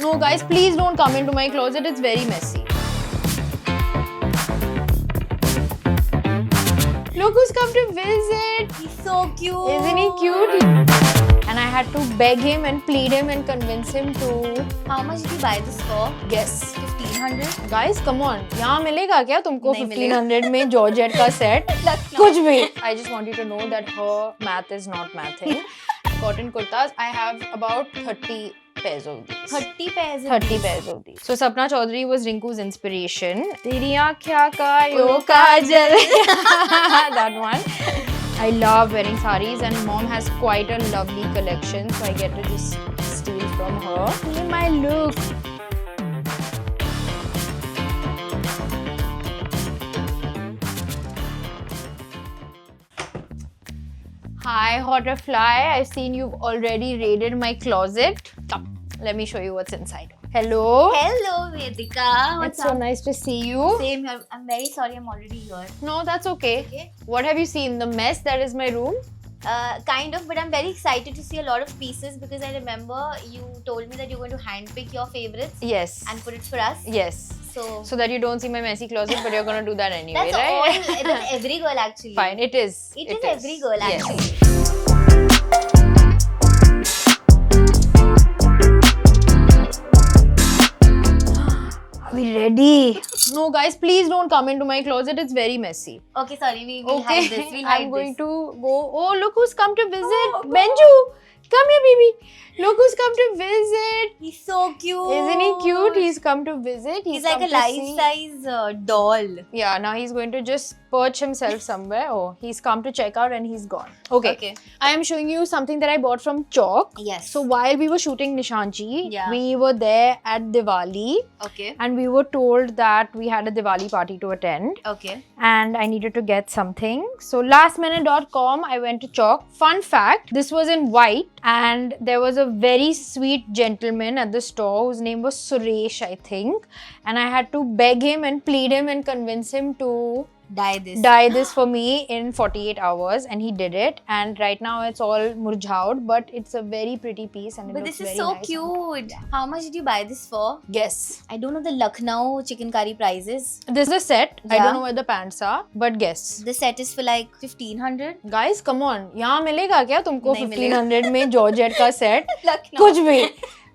No guys, please don't come into my closet, it's very messy. Look who's come to visit. He's so cute. Isn't he cute? And I had to beg him and plead him and convince him to How much did you buy this for? guess. 1500. Guys, come on. यहाँ मिलेगा क्या तुमको नहीं मिलेगा। 1500 में georgette का set? कुछ भी. I just want you to know that her math is not mathing. Cotton kurtas, I have about 30 pairs of these. 30 pairs. 30 pairs of these. So Sapna Chaudhary was Rinku's inspiration. तेरी आँखियाँ का यो काजल. That one. I love wearing sarees and mom has quite a lovely collection, so I get to just steal from her. See my look. Hi Hotterfly, I've seen you've already raided my closet. Come, let me show you what's inside. Hello. Hello, Vedika. What's It's so up? nice to see you. Same here. I'm very sorry I'm already here. No, that's okay. Okay. What have you seen? The mess that is my room? Kind of, but I'm very excited to see a lot of pieces because I remember you told me that you're going to handpick your favorites Yes. and put it for us. Yes. So So that you don't see my messy closet, but you're gonna do that anyway, that's all. right? That's every girl actually. Fine, it is. It is every girl Yes. actually. Are we ready? No, guys, please don't come into my closet. It's very messy. Okay, sorry, we'll hide this. We'll hide I'm going this. to go. Oh, look who's come to visit. Benju, come here, baby. Look who's come to visit. He's so cute. Isn't he cute? He's come to visit. He's like come a to see- life-size doll. Yeah, now he's going to just perch himself somewhere. Oh, he's come to check out and he's gone. Okay. I am showing you something that I bought from Chalk. Yes. So while we were shooting Nishanji, Yeah. we were there at Diwali Okay. and we were told that we had a Diwali party to attend Okay. and I needed to get something. So lastminute.com, I went to Chalk. Fun fact, this was in white and there was a very sweet gentleman at the store whose name was Suresh, I think. And I had to beg him and plead him and convince him to dye this for me in 48 hours and he did it. And right now it's all murjhaud, but it's a very pretty piece and it But looks this is very so nice. cute. How much did you buy this for? Guess. I don't know the Lucknow chicken curry prices. This is a set. I Yeah. don't know where the pants are, but guess. The set is for like 1500. Guys, come on. यहाँ मिलेगा क्या तुमको नहीं मिलेगा। 1500 में georgette का set? Lucknow. कुछ भी.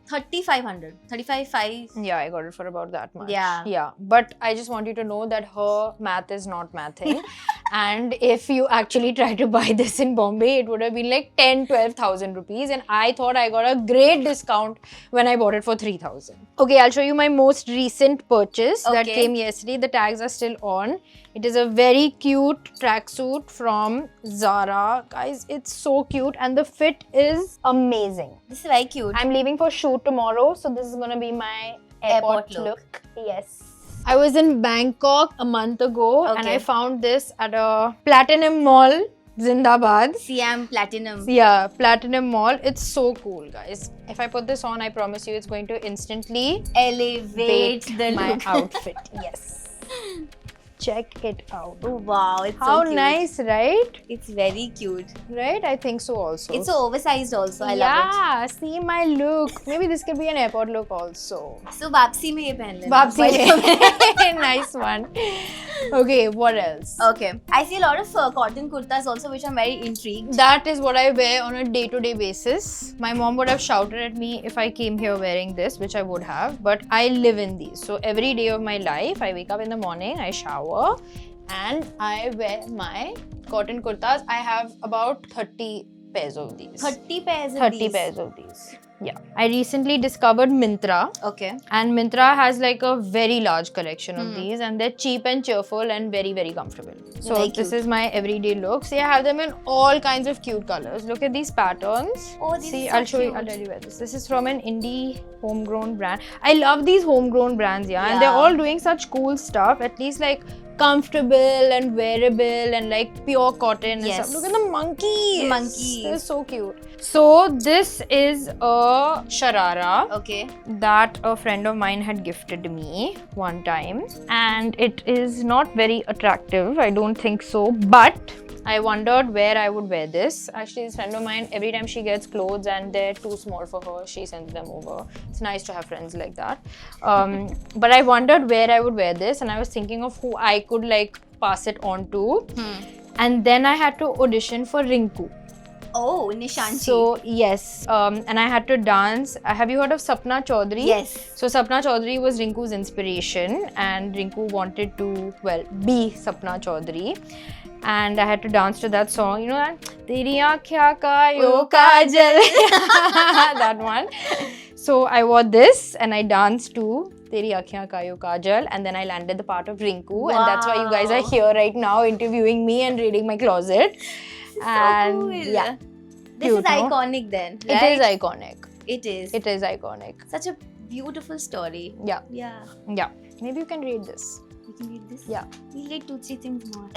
3500. 35. Yeah, I got it for about that much. Yeah. Yeah. But I just want you to know that her math is not mathing. And if you actually try to buy this in Bombay, it would have been like 10-12,000 rupees. And I thought I got a great discount when I bought it for 3,000. Okay, I'll show you my most recent purchase that Okay. came yesterday. The tags are still on. It is a very cute tracksuit from Zara. Guys, it's so cute and the fit is amazing. This is very cute. I'm leaving for shoot tomorrow, so this is gonna be my airport look. Yes. I was in Bangkok a month ago and Okay. I found this at a Platinum Mall, Zindabad. Siam Platinum. Yeah, Platinum Mall. It's so cool, guys. If I put this on, I promise you it's going to instantly Elevate the my look. outfit. Yes. Check it out. Oh wow, it's How so cute. nice, right? It's very cute. Right? I think so also. It's so oversized also. I love Yeah, see my look. Maybe this could be an airport look also. it. So वापसी में ये पहन लेना. Babsi But- nice one. Okay, what else? Okay. I see a lot of cotton kurtas also, which I'm very intrigued. That is what I wear on a day-to-day basis. My mom would have shouted at me if I came here wearing this, which I would have, but I live in these. So every day of my life, I wake up in the morning, I shower, and I wear my cotton kurtas. I have about 30 pairs of these. 30 pairs of 30 these. pairs of these. Yeah. I recently discovered Myntra. Okay. And Myntra has like a very large collection of these and they're cheap and cheerful and very, very comfortable. So Very this cute. is my everyday look. See, I have them in all kinds of cute colors. Look at these patterns. Oh, these See, are so I'll show you, cute. I'll tell you where this is from an indie homegrown brand. I love these homegrown brands, yeah. And they're Yeah. all doing such cool stuff. At least like comfortable and wearable and like pure cotton and Yes. stuff. Look at the monkeys. Monkeys. They're so cute. So this is a sharara Okay. that a friend of mine had gifted me one time, and it is not very attractive, I don't think so, but I wondered where I would wear this. Actually, this friend of mine, every time she gets clothes and they're too small for her, she sends them over. It's nice to have friends like that. But I wondered where I would wear this, and I was thinking of who I could like pass it on to. And then I had to audition for Rinku. Oh, Nishanchi. So yes, and I had to dance. Have you heard of Sapna Chaudhary? Yes. So Sapna Chaudhary was Rinku's inspiration, and Rinku wanted to, well, be Sapna Chaudhary. And I had to dance to that song, you know that? Teri aankhyan ka yo kajal. That one. So I wore this and I danced to Teri aankhyan ka yo kajal, and then I landed the part of Rinku, and that's why you guys are here right now interviewing me and raiding my closet. And cool. yeah, This cute, is no? iconic then, It right? is iconic. It is. It is iconic. Such a beautiful story. Yeah, Yeah. yeah. Maybe you can read this. You can read this? Yeah. We'll read 2-3 things more.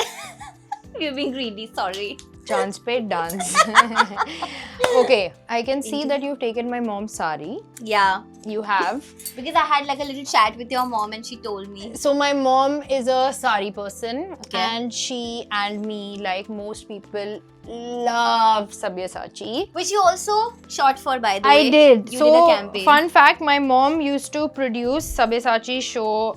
We're being greedy, sorry. Chance pe dance. Okay, I can see that you've taken my mom's sari. Yeah. You have. Because I had like a little chat with your mom and she told me. So my mom is a sari person, Okay. and she and me, like most people, love Sabyasachi. Which you also shot for, by the way. I did. You So, did a campaign. fun fact, my mom used to produce Sabyasachi show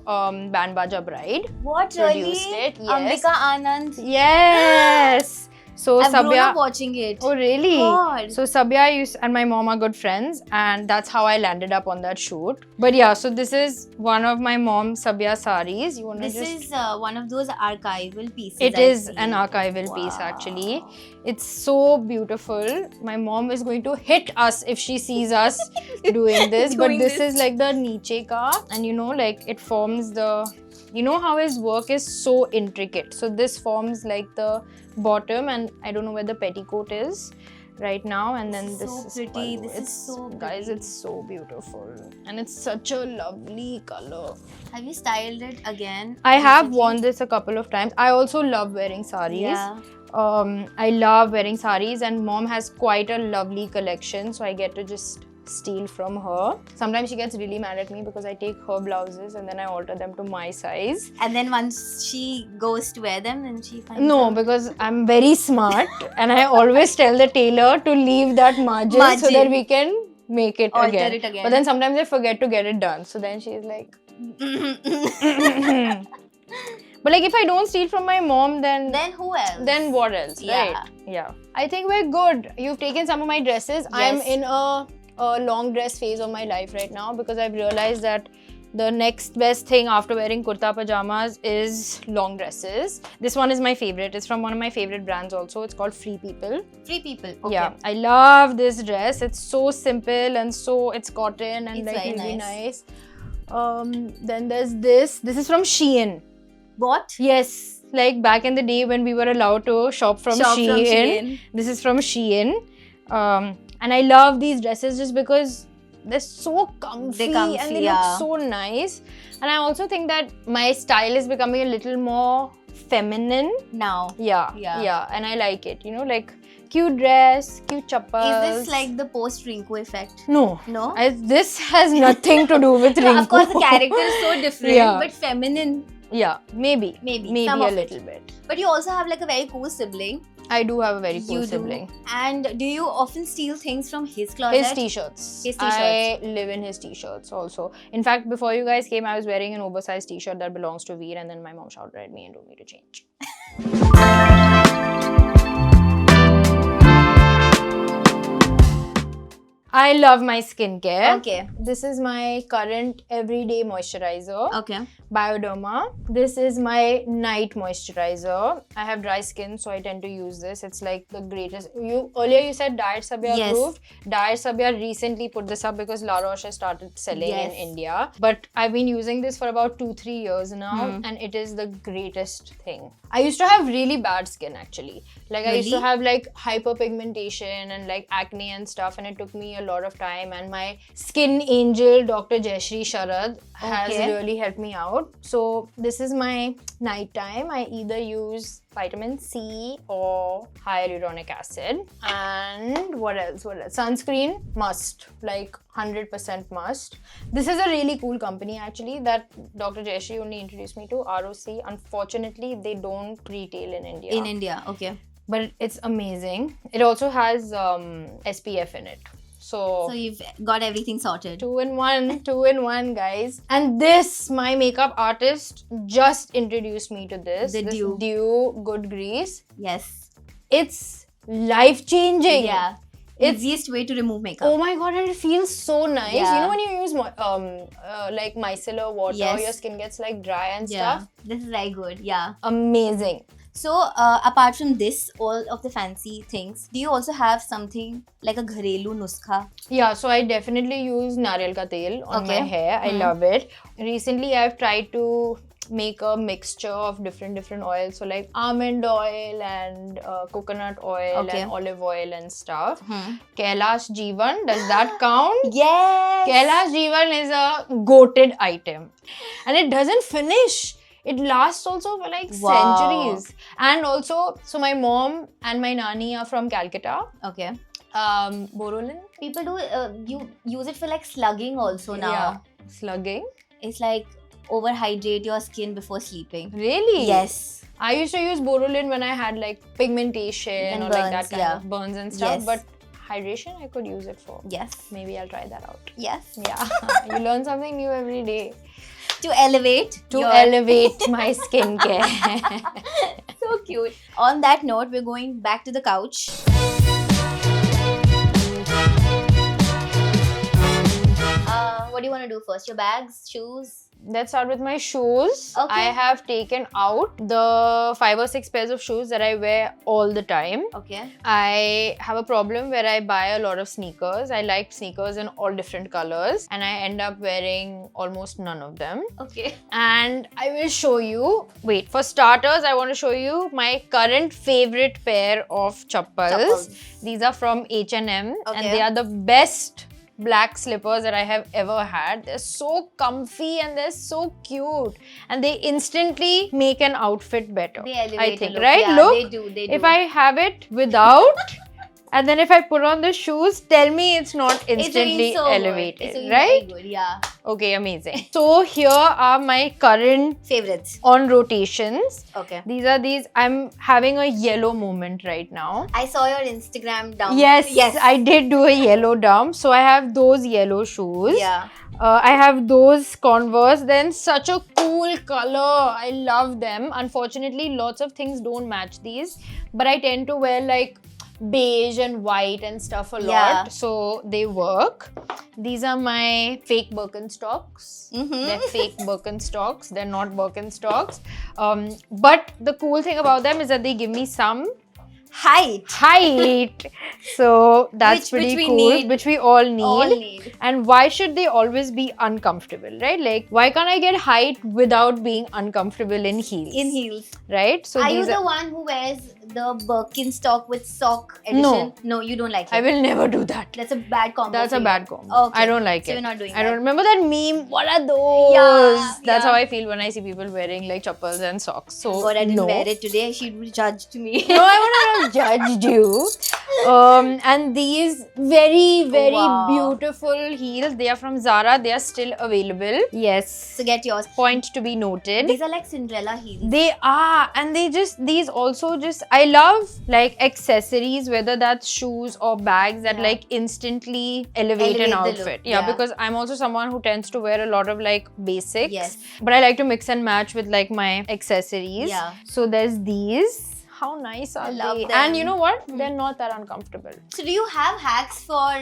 Band Baja Bride. What, Produced really? it, yes. Ambika Anand. Yes. So I've grown Sabya. up watching it. Oh really? God. So Sabya and my mom are good friends, and that's how I landed up on that shoot. But yeah, so this is one of my mom's Sabya saris. You wanna This just? is one of those archival pieces. It I is see. an archival piece actually. Wow. It's so beautiful. My mom is going to hit us if she sees us doing this. But Doing this this. is like the niche ka, and you know, like it forms the. You know how his work is so intricate. So this forms like the bottom, and I don't know where the petticoat is right now. And then This this is so is pretty. pallu. This is It's, so guys, pretty. it's so beautiful, and it's such a lovely color. Have you styled it again? I have recently? worn this a couple of times. I also love wearing saris. Yeah. I love wearing saris, and mom has quite a lovely collection, so I get to just steal from her. Sometimes she gets really mad at me because I take her blouses and then I alter them to my size. And then once she goes to wear them, then she finds No, out. because I'm very smart and I always tell the tailor to leave that margin so that we can make it Alter again. it again. But then sometimes I forget to get it done. So then she's like... But like if I don't steal from my mom, then who else? then what else, Yeah. right? Yeah. I think we're good. You've taken some of my dresses. I'm Yes. in a long dress phase of my life right now because I've realized that the next best thing after wearing kurta pajamas is long dresses. This one is my favorite. It's from one of my favorite brands also. It's called Free People. Free People. Okay. Yeah, I love this dress. It's so simple and it's cotton and It's like very really nice. nice. Then there's this. This is from Shein. What? Yes, like back in the day when we were allowed to shop from Shein. This is from Shein. And I love these dresses just because they're so comfy, and they look so nice. And I also think that my style is becoming a little more feminine. Now. Yeah. And I like it. You know, like cute dress, cute chappals. Is this like the post Rinku effect? No. No? This has nothing to do with No, Rinku. of course, the character is so different, Yeah. but feminine. Yeah, maybe. Maybe. Maybe some a of it. little bit. But you also have like a very cool sibling. I do have a very cool You do. sibling. And do you often steal things from his closet? His t-shirts. His t-shirts. I live in his t-shirts also. In fact, before you guys came, I was wearing an oversized t-shirt that belongs to Veer, and then my mom shouted at me and told me to change. I love my skincare. Okay. This is my current everyday moisturizer. Okay. Bioderma. This is my night moisturizer. I have dry skin, so I tend to use this. It's like the greatest. Earlier you said Diet Sabya Yes. approved. Diet Sabya recently put this up because La Roche has started selling Yes. in India. But I've been using this for about 2-3 years now, and it is the greatest thing. I used to have really bad skin actually. Like I used to Really? have like hyperpigmentation and like acne and stuff, and it took me a lot of time. And my skin angel, Dr. Jayashree Sharad, has Okay. really helped me out. So this is my nighttime. I either use vitamin C or hyaluronic acid. And what else? Sunscreen, must. Like 100% must. This is a really cool company actually that Dr. Jayashree only introduced me to, ROC. Unfortunately, they don't retail in India. In India. Okay. but it's amazing. It also has SPF in it. So you've got everything sorted. Two in one, guys. And this, my makeup artist just introduced me to this. The this Dew. Dew Good Grease. Yes. It's life changing. Yeah. It's Easiest way to remove makeup. Oh my god, and it feels so nice. Yeah. You know when you use like micellar water, Yes. your skin gets like dry and Yeah. stuff. This is very good. Yeah. Amazing. So apart from this, all of the fancy things, do you also have something like a gharelu nuskha? Yeah, so I definitely use nariyal ka tel on my Okay. hair. I love it. Recently, I've tried to make a mixture of different oils. So like almond oil and coconut oil Okay. and olive oil and stuff. Kailash Jeevan, does that count? Yes. Kailash Jeevan is a goated item. And it doesn't finish. It lasts also for like Wow. centuries. And also, so my mom and my nani are from Calcutta. Okay. Borolin? People do you use it for like slugging also now. Yeah. Slugging? It's like overhydrate your skin before sleeping. Really? Yes. I used to use Borolin when I had like pigmentation And or like that burns, kind yeah. of burns and stuff. Yes. But hydration, I could use it for. Yes. Maybe I'll try that out. Yes. Yeah. You learn something new every day. To elevate. To your- elevate my skincare. So cute. On that note, we're going back to the couch. What do you want to do first? Your bags, shoes? Let's start with my shoes. Okay. I have taken out the 5 or 6 pairs of shoes that I wear all the time. Okay. I have a problem where I buy a lot of sneakers. I like sneakers in all different colors and I end up wearing almost none of them. Okay. And I will show you. Wait, for starters, I want to show you my current favorite pair of chappals. Chappals. These are from H&M and Okay. they are the best black slippers that I have ever had. They're so comfy and they're so cute and they instantly make an outfit better. They elevate I a think, look. right? Yeah, Look, they do. They do. if I have it without and then if I put on the shoes, tell me it's not It's instantly doing so elevated, good. It's doing right? Very good. Yeah. Okay, amazing. So here are my current Favorites. on rotations. Okay. These are these. I'm having a yellow moment right now. I saw your Instagram dump. Yes, Yes. I did do a yellow dump. So I have those yellow shoes. Yeah. I have those Converse. Then such a cool color. I love them. Unfortunately, lots of things don't match these. But I tend to wear like beige and white and stuff a lot. Yeah. So they work. These are my fake Birkenstocks. They're fake Birkenstocks. They're not Birkenstocks. But the cool thing about them is that they give me some height. So that's Which pretty we cool. need. Which we all need. All need. And why should they always be uncomfortable, right? Like, why can't I get height without being uncomfortable in heels? In heels. Right? So Are you these the one who wears the Birkenstock with sock edition? No. No, you don't like it. I will never do that. That's a bad combo. That's for a you. bad combo. Okay. I don't like So it. you're not doing I don't that. remember that meme. What are those? Yeah, That's yeah. how I feel when I see people wearing like chappals and socks. So God, I didn't no. wear it today. She would judge me. No, I wouldn't have judged you. And these very Wow. beautiful heels. They are from Zara. They are still available. Yes. So get yours. Point to be noted. These are like Cinderella heels. They are, and these also just, I love like accessories, whether that's shoes or bags that Yeah. like instantly elevate an Elevate the outfit. look, Yeah, yeah. because I'm also someone who tends to wear a lot of like basics. Yes. But I like to mix and match with like my accessories. Yeah. So there's these. How nice are I love they? them. And you know what? They're not that uncomfortable. So do you have hacks for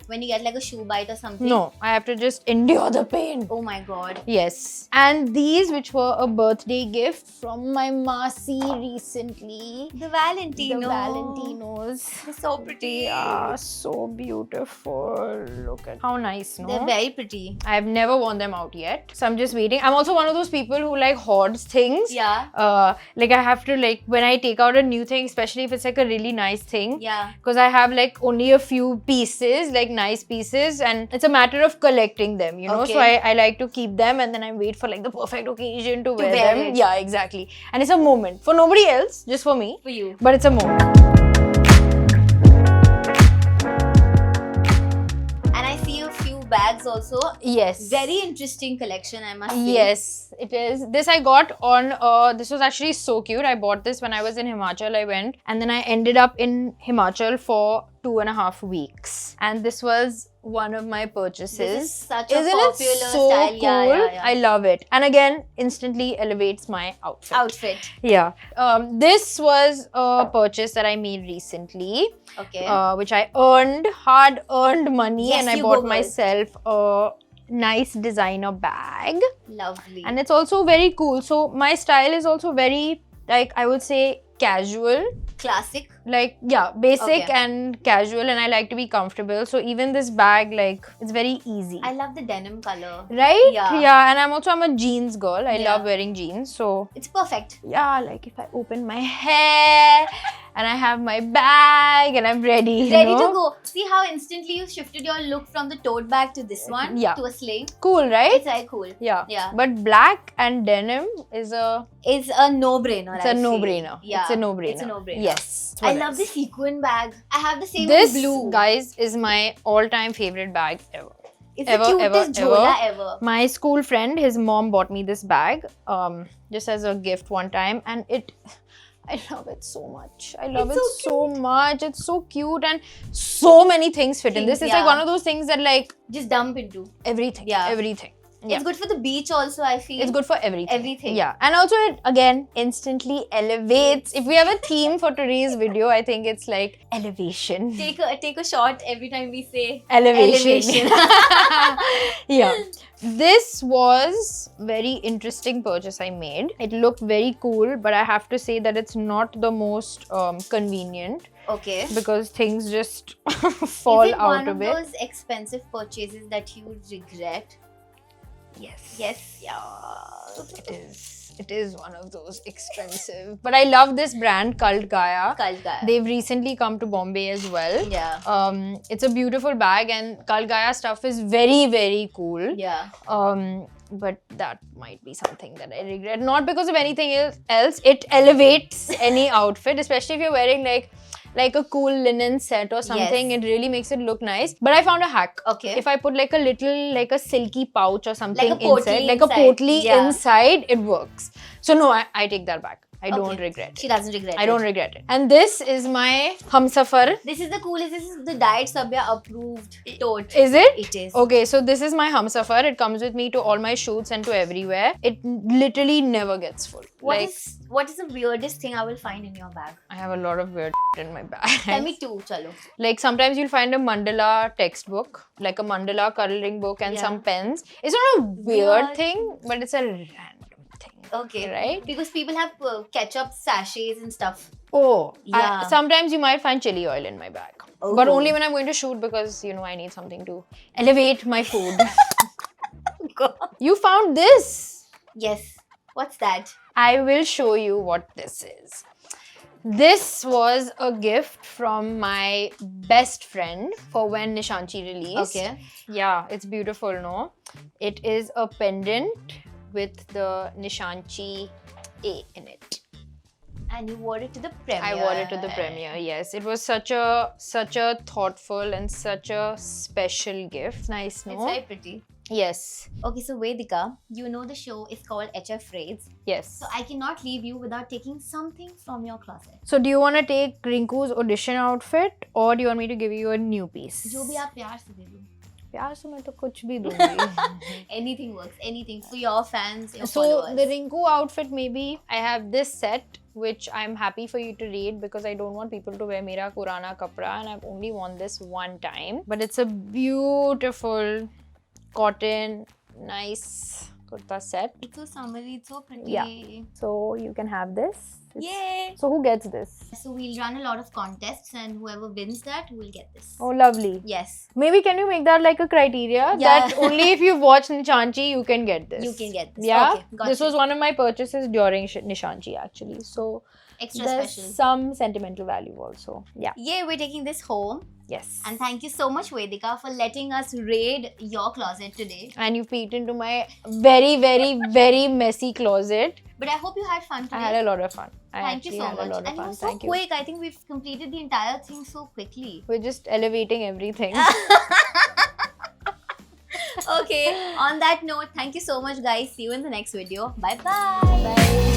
when you get like a shoe bite or something? No, I have to just endure the pain. Oh my god. Yes. And these, which were a birthday gift from my Masi recently. The Valentino. The Valentinos. They're so pretty. They are so beautiful. Look at how nice, no? They're very pretty. I've never worn them out yet. So I'm just waiting. I'm also one of those people who like hoards things. Yeah. Like I have to like, when I take out a new thing, especially if it's like a really nice thing. Yeah. Because I have like only a few pieces, like nice pieces, and it's a matter of collecting them, you know. So Okay. I like to keep them and then I wait for like the perfect occasion to wear wear them. it. Yeah, exactly. And it's a moment for nobody else, just for me. For you. But it's a moment. And I see a few bags also. Yes. Very interesting collection, I must say. Yes, it is. This I got on, this was actually so cute. I bought this when I was in Himachal. I went and then I ended up in Himachal for 2.5 weeks. And this was one of my purchases. This is such a Isn't popular it so style. cool? Yeah. I love it. And again, instantly elevates my outfit. Yeah. This was a purchase that I made recently, Okay. which I earned, hard-earned money, Yes, and I you bought go, girl. myself a nice designer bag. Lovely. And it's also very cool. So my style is also very, like, I would say casual. Classic. Like, yeah, basic Okay. and casual, and I like to be comfortable. So even this bag, like, it's very easy. I love the denim color. Right? Yeah. And I'm a jeans girl. I Yeah. love wearing jeans. So It's perfect. yeah, like if I open my hair and I have my bag and I'm ready. you Ready know? to go. See how instantly you shifted your look from the tote bag to this one? Yeah. To a sling. Cool, right? It's very cool. Yeah. Yeah. But black and denim is a It's a no-brainer. It's I a feel. no-brainer. Yeah. It's a no-brainer. It's a no-brainer. Yes. I love the sequin bag. I have the same This, in blue. guys, is my all-time favorite bag ever. It's ever, the cutest ever, jhola ever. My school friend, his mom bought me this bag, just as a gift one time, and I love it so much. I love It's it so so much. It's so cute, and so many things fit in this. Things, It's like yeah. one of those things that, like, Just dump into. everything. Yeah. Everything. Yeah. It's good for the beach also, I feel. It's good for everything. Everything. Yeah. And also it again instantly elevates. If we have a theme for today's video, I think it's like elevation. Take a shot every time we say Elevation. Yeah. This was very interesting purchase I made. It looked very cool, but I have to say that it's not the most convenient Okay. because things just fall Is it out one of of it. those expensive purchases that you regret? Yes. Yes. Yeah. It is. It is one of those expensive. But I love this brand, Cult Gaia. Cult Gaia. They've recently come to Bombay as well. Yeah. It's a beautiful bag, and Cult Gaia stuff is very, very cool. Yeah. But that might be something that I regret. Not because of anything else. It elevates any outfit, especially if you're wearing like a cool linen set or something. Yes. It really makes it look nice. But I found a hack. Okay. If I put like a little, like a silky pouch or something Like a potli inside, like a inside. potli Yeah. inside, it works. So no, I take that back. I don't Okay. regret it. She doesn't regret I it. don't regret it. And this is my Humsafar. This is the coolest. This is the Diet Sabya approved tote. Is it? It is. Okay, so this is my Humsafar. It comes with me to all my shoots and to everywhere. It literally never gets full. What is the weirdest thing I will find in your bag? I have a lot of weird in my bag. Tell me two, chalo. Like sometimes you'll find a mandala textbook, like a mandala coloring book and Yeah. some pens. It's not a weird Weird. thing, but it's a random thing. Okay. Right? Because people have ketchup sachets and stuff. Oh, Yeah. sometimes you might find chili oil in my bag. Oh. But only when I'm going to shoot because, I need something to elevate my food. You found this. Yes. What's that? I will show you what this is. This was a gift from my best friend for when Nishanchi released. Okay. Yeah, it's beautiful, no? It is a pendant with the Nishanchi A in it. And you wore it to the premiere. I wore it to the premiere, yes. It was such a thoughtful and such a special gift. Nice, no? It's very pretty. Yes, Okay, so Vedika, you know the show is called HF Raids. yes. So I cannot leave you without taking something from your closet. So do you want to take Rinku's audition outfit or do you want me to give you a new piece? जो भी आप प्यार से दे दो. प्यार से मैं तो कुछ भी दूंगी. Anything works. Anything for your fans, your So followers. the Rinku outfit, maybe I have this set which I'm happy for you to read because I don't want people to wear mera Purana kapra and I've only worn this one time. But it's a beautiful cotton, nice kurta set. It's so summery, it's so pretty. Yeah. So you can have this. Yay! So who gets this? So we'll run a lot of contests and whoever wins that will get this. Oh, lovely. Yes. Maybe can you make that like a criteria Yeah. that only if you've watched Nishanchi you can get this? You can get this. Yeah. Okay, got This it. was one of my purchases during Nishanchi actually. So Extra there's special. some sentimental value also. Yeah. Yay, we're taking this home. Yes. And thank you so much, Vedika, for letting us raid your closet today. And you peeked into my very, very, very messy closet. But I hope you had fun today. I had a lot of fun. I Thank you actually so had much. a lot of And you fun. were so Thank you. quick. I think we've completed the entire thing so quickly. We're just elevating everything. Okay, on that note, thank you so much, guys. See you in the next video. Bye bye. Bye.